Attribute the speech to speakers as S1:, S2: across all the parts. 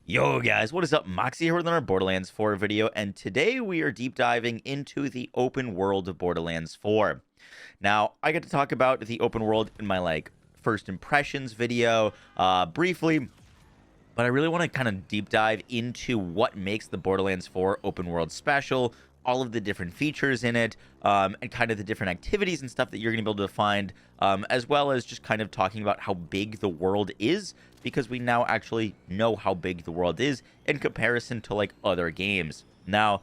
S1: Yo guys, what is up? Moxie here with another Borderlands 4 video, and today we are deep diving into the open world of Borderlands 4. Now, I get to talk about the open world in my first impressions video briefly, but I really want to kind of deep dive into what makes the Borderlands 4 open world special, all of the different features in it, and kind of the different activities and stuff that you're going to be able to find, as well as just kind of talking about how big the world is, because we now actually know how big the world is in comparison to other games. Now,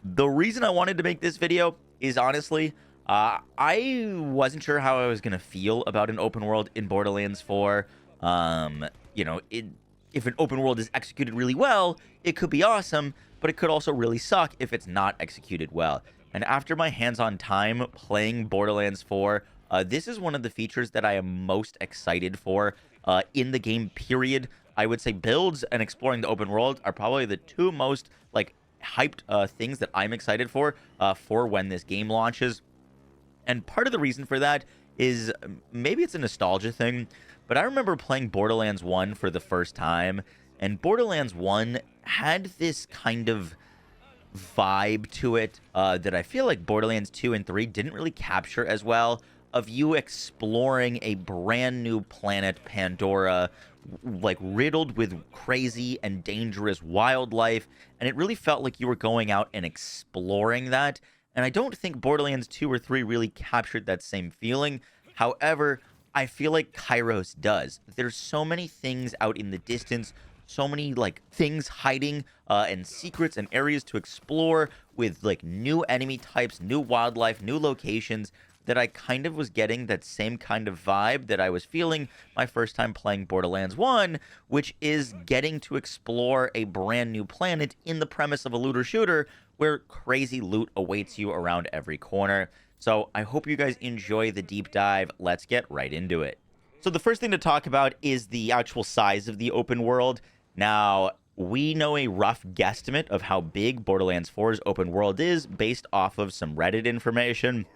S1: the reason I wanted to make this video is honestly, I wasn't sure how I was going to feel about an open world in Borderlands 4. If an open world is executed really well, it could be awesome, but it could also really suck if it's not executed well. And after my hands-on time playing Borderlands 4, this is one of the features that I am most excited for in the game, period. I would say builds and exploring the open world are probably the two most hyped things that I'm excited for when this game launches. And part of the reason for that is maybe it's a nostalgia thing, but I remember playing Borderlands 1 for the first time, and Borderlands 1 had this kind of vibe to it that I feel like Borderlands 2 and 3 didn't really capture as well, of you exploring a brand new planet, Pandora, riddled with crazy and dangerous wildlife, and it really felt like you were going out and exploring that. And I don't think Borderlands 2 or 3 really captured that same feeling. However, I feel like Kairos does. There's so many things out in the distance, so many things hiding and secrets and areas to explore with new enemy types, new wildlife, new locations, that I kind of was getting that same kind of vibe that I was feeling my first time playing Borderlands 1, which is getting to explore a brand new planet in the premise of a looter shooter where crazy loot awaits you around every corner. So I hope you guys enjoy the deep dive. Let's get right into it. So the first thing to talk about is the actual size of the open world. Now, we know a rough guesstimate of how big Borderlands 4's open world is based off of some Reddit information.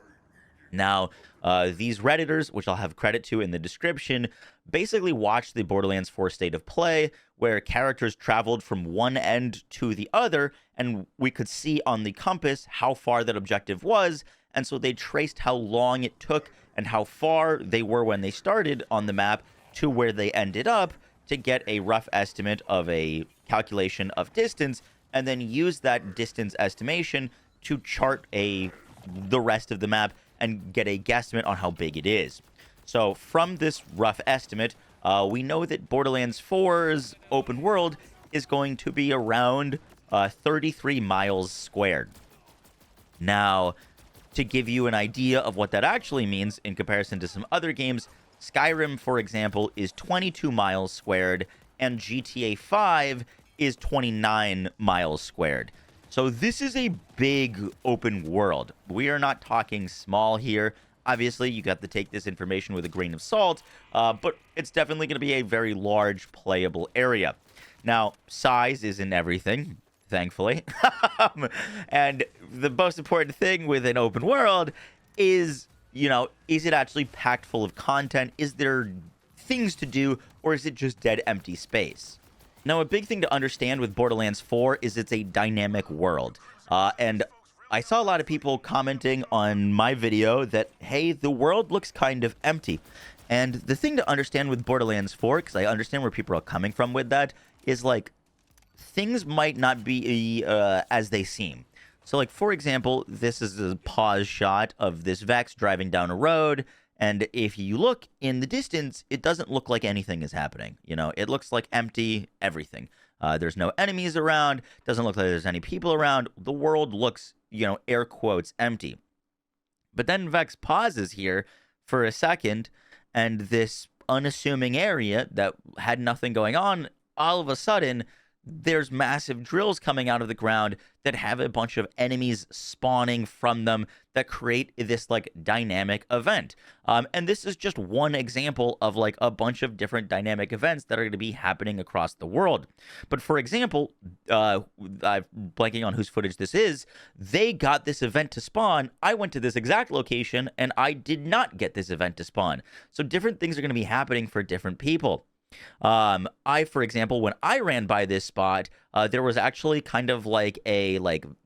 S1: Now, these Redditors, which I'll have credit to in the description, basically watched the Borderlands 4 state of play, where characters traveled from one end to the other, and we could see on the compass how far that objective was, and so they traced how long it took and how far they were when they started on the map to where they ended up to get a rough estimate of a calculation of distance, and then use that distance estimation to chart the rest of the map and get a guesstimate on how big it is. So from this rough estimate, we know that Borderlands 4's open world is going to be around 33 miles squared. Now, to give you an idea of what that actually means in comparison to some other games, Skyrim, for example, is 22 miles squared, and GTA 5 is 29 miles squared. So this is a big open world. We are not talking small here. Obviously, you got to take this information with a grain of salt, but it's definitely going to be a very large playable area. Now, size isn't everything, thankfully. And the most important thing with an open world is, is it actually packed full of content? Is there things to do, or is it just dead empty space? Now, a big thing to understand with Borderlands 4 is it's a dynamic world. And I saw a lot of people commenting on my video that, hey, the world looks kind of empty. And the thing to understand with Borderlands 4, because I understand where people are coming from with that, is things might not be as they seem. So, for example, this is a pause shot of this Vex driving down a road. And if you look in the distance, it doesn't look like anything is happening. It looks like empty everything. There's no enemies around. Doesn't look like there's any people around. The world looks, air quotes, empty. But then Vex pauses here for a second, and this unassuming area that had nothing going on, all of a sudden, there's massive drills coming out of the ground that have a bunch of enemies spawning from them that create this dynamic event. And this is just one example of a bunch of different dynamic events that are going to be happening across the world. But for example, I'm blanking on whose footage this is. They got this event to spawn. I went to this exact location and I did not get this event to spawn. So different things are going to be happening for different people. For example, when I ran by this spot, there was actually kind of like a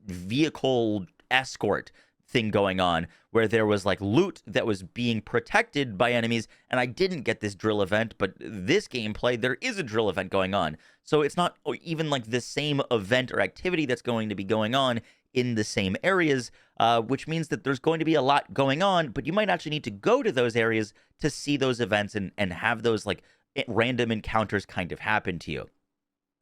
S1: vehicle escort thing going on where there was like loot that was being protected by enemies, and I didn't get this drill event, but this gameplay there is a drill event going on, so it's not even like the same event or activity that's going to be going on in the same areas, which means that there's going to be a lot going on, but you might actually need to go to those areas to see those events and have those like random encounters kind of happen to you.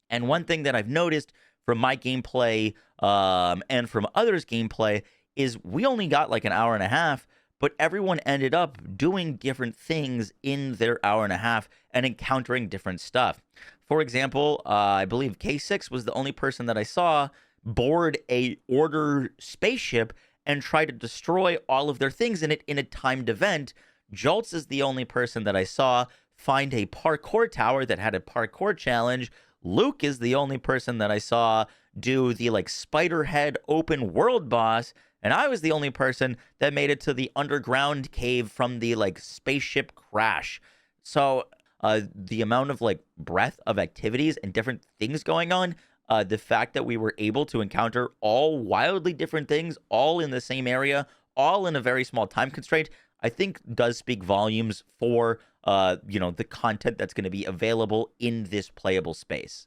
S1: And one thing that I've noticed from my gameplay and from others' gameplay is we only got like an hour and a half, but everyone ended up doing different things in their hour and a half and encountering different stuff. For example, I believe K6 was the only person that I saw board a Order spaceship and try to destroy all of their things in it in a timed event. Jolts is the only person that I saw find a parkour tower that had a parkour challenge. Luke is the only person that I saw do the like Spiderhead open world boss, and I was the only person that made it to the underground cave from the like spaceship crash. So the amount of like breadth of activities and different things going on, the fact that we were able to encounter all wildly different things, all in the same area, all in a very small time constraint, I think does speak volumes for the content that's going to be available in this playable space.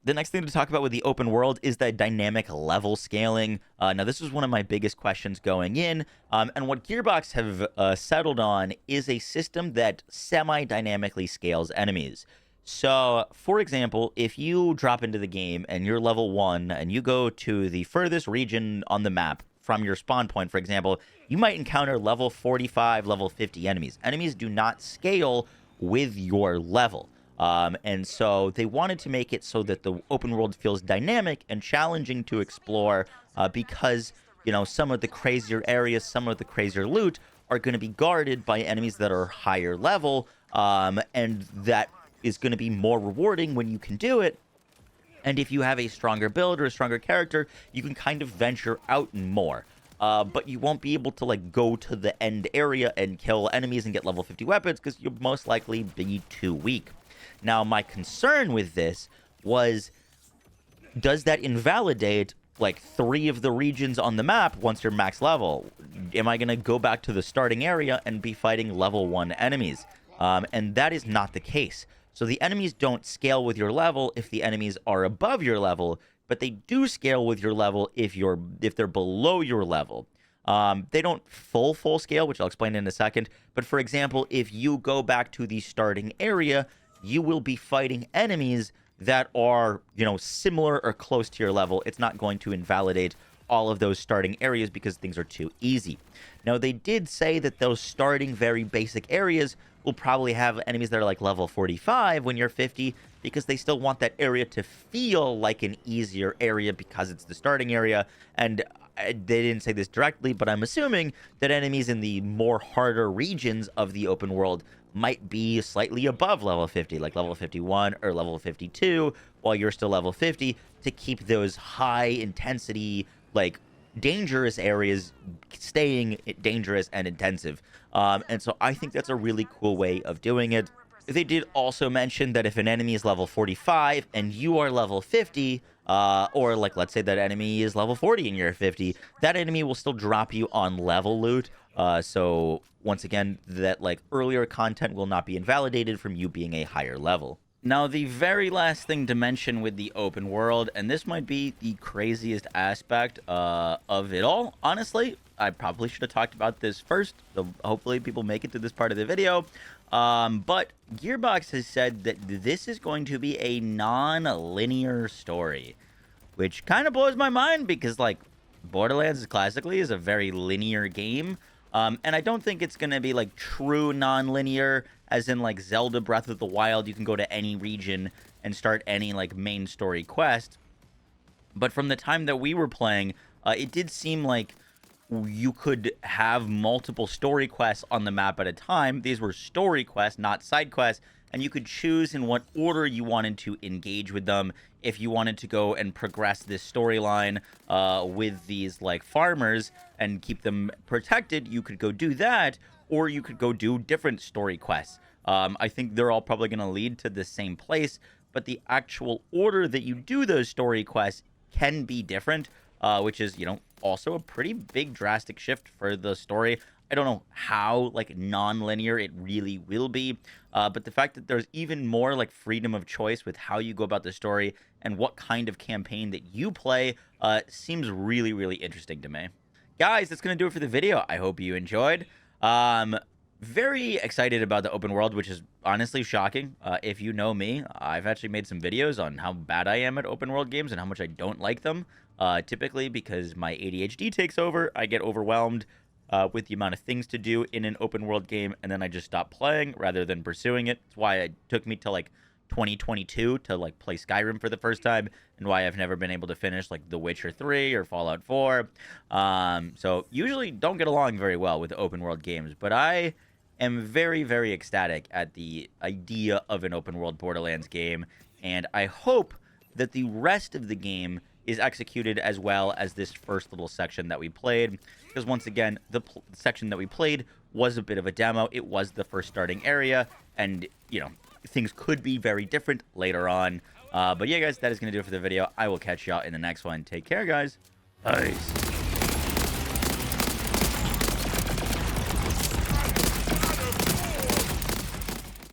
S1: The next thing to talk about with the open world is the dynamic level scaling. Now, this was one of my biggest questions going in, and what Gearbox have settled on is a system that semi-dynamically scales enemies. So, for example, if you drop into the game and you're level 1 and you go to the furthest region on the map from your spawn point, for example, you might encounter level 45, level 50 enemies. Enemies do not scale with your level. And so they wanted to make it so that the open world feels dynamic and challenging to explore because, some of the crazier areas, some of the crazier loot are going to be guarded by enemies that are higher level, and that is going to be more rewarding when you can do it. And if you have a stronger build or a stronger character, you can kind of venture out more. But you won't be able to like go to the end area and kill enemies and get level 50 weapons because you'll most likely be too weak. Now, my concern with this was, does that invalidate like 3 of the regions on the map once you're max level? Am I going to go back to the starting area and be fighting level 1 enemies? And that is not the case. So the enemies don't scale with your level if the enemies are above your level, but they do scale with your level if they're below your level. They don't full scale, which I'll explain in a second. But for example, if you go back to the starting area, you will be fighting enemies that are, similar or close to your level. It's not going to invalidate all of those starting areas because things are too easy. Now, they did say that those starting very basic areas will probably have enemies that are like level 45 when you're 50 because they still want that area to feel like an easier area because it's the starting area. And they didn't say this directly, but I'm assuming that enemies in the more harder regions of the open world might be slightly above level 50, like level 51 or level 52, while you're still level 50, to keep those high intensity, like dangerous areas staying dangerous and intensive. And so I think that's a really cool way of doing it. They did also mention that if an enemy is level 45 and you are level 50, or like let's say that enemy is level 40 and you're 50, that enemy will still drop you on level loot. So once again, that like earlier content will not be invalidated from you being a higher level. Now, the very last thing to mention with the open world, and this might be the craziest aspect of it all, honestly, I probably should have talked about this first, so hopefully people make it to this part of the video. But Gearbox has said that this is going to be a non-linear story, which kind of blows my mind because, like, Borderlands classically is a very linear game. And I don't think it's going to be, like, true non-linear, as in, like, Zelda Breath of the Wild. You can go to any region and start any, like, main story quest. But from the time that we were playing, it did seem like you could have multiple story quests on the map at a time. These were story quests, not side quests, and you could choose in what order you wanted to engage with them. If you wanted to go and progress this storyline with these like farmers and keep them protected, you could go do that, or you could go do different story quests. I think they're all probably going to lead to the same place, but the actual order that you do those story quests can be different, which is, also a pretty big drastic shift for the story. I don't know how like non-linear it really will be, but the fact that there's even more like freedom of choice with how you go about the story and what kind of campaign that you play seems really, really interesting to me. Guys, that's going to do it for the video. I hope you enjoyed. Very excited about the open world, which is honestly shocking. If you know me, I've actually made some videos on how bad I am at open world games and how much I don't like them. Typically, because my ADHD takes over, I get overwhelmed with the amount of things to do in an open world game, and then I just stop playing rather than pursuing it. It's why it took me to like 2022 to like play Skyrim for the first time, and why I've never been able to finish like The Witcher 3 or Fallout 4. So usually don't get along very well with open world games, but I am very, very ecstatic at the idea of an open world Borderlands game, and I hope that the rest of the game is executed as well as this first little section that we played, because once again, the section that we played was a bit of a demo. It was the first starting area, and things could be very different later on. But yeah, guys, that is going to do it for the video. I will catch y'all in the next one. Take care, guys. Peace.